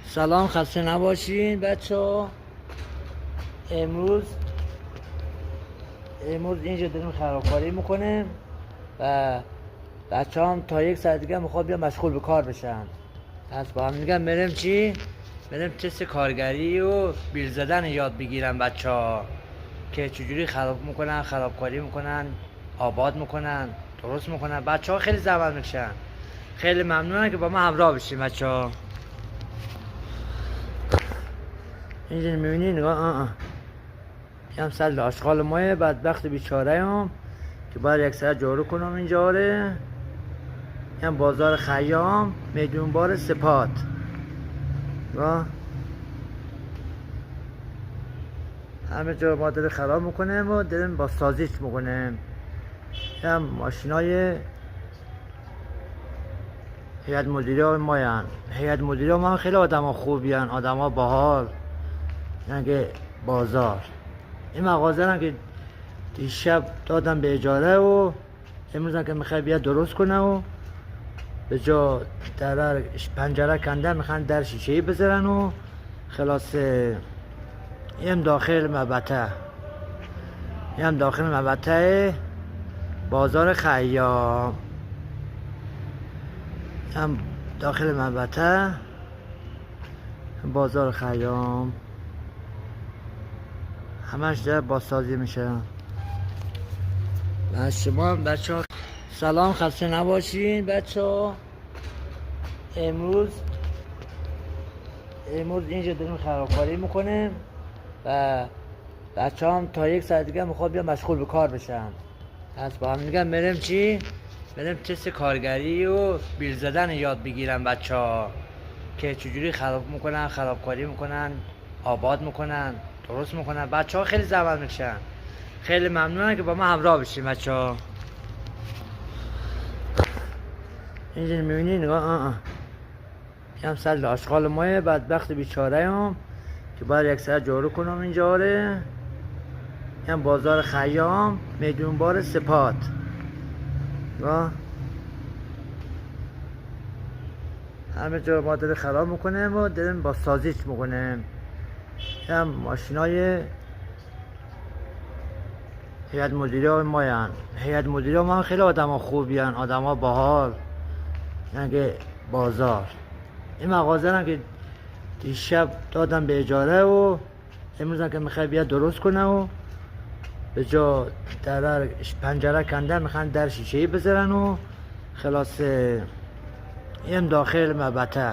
سلام، خسته نباشین بچه ها. امروز اینجا داریم خرابکاری میکنیم و بچه هم تا 1 ساعت دیگه میخواد بیا مشغول به کار بشن. پس با هم میگم بریم تست کارگری و بیل زدن یاد بگیرن بچه ها که چجوری خرابکاری میکنن، آباد میکنن، درست میکنن. بچه ها خیلی زحمت میکشن. خیلی ممنونم که با ما همراه بشین بچه ها. اینجا میبینی نگاه هم سل آشغال مایه بدبخت بیچاره هم که باید 1 ساعت جارو کنم اینجا ره. هم بازار خیام میدون بار سپات و همه جا ما داره خراب میکنیم و داریم با سازیش میکنیم. هم ماشینای هیئت مدیره ما هیئت مدیره ما خیلی آدم ها خوبی هن، آدم ها باحال. یعنی بازار این مغازه هم که دیشب دادم به اجاره و امروز هم که میخوای بیا درست کنه و به جا در پنجره کنده میخوان در شیشه‌ای بذارن و خلاصه این داخل مبته بازار خیام. هم داخل مبته بازار خیام همش در بازسازی میشه. و شما بچه ها سلام، خسته نباشین بچه ها. امروز اینجا داریم خرابکاری میکنیم و بچه هم تا 1 ساعت دیگه میخواد بیا مشغول به کار بشن. پس با هم میگم بریم تست کارگری و بیل زدن یاد بگیرن بچه ها که چجوری خرابکاری میکنن، آباد میکنن، درست میکنن. بچه ها خیلی زحمت میکشن. خیلی ممنونم که با ما همراه بشین بچه ها. اینجا میبینی نگاه هم سل آشغال مایه بدبخت بیچاره هم که باید 1 ساعت جارو کنم اینجا ره. هم بازار خیام میدون بار سپات و همه جا ما داره خراب میکنیم و داریم با سازیش میکنیم. هم ماشینای هیئت مدیره ما هیئت مدیره ما خیلی آدم ها خوبی هن، آدم ها باحال. یعنی بازار این مغازه هم که دیشب دادم به اجاره و امروز هم که میخوای بیا درست کنه و به جا در پنجره کنده میخوان در شیشه‌ای بذارن و خلاصه این داخل مبته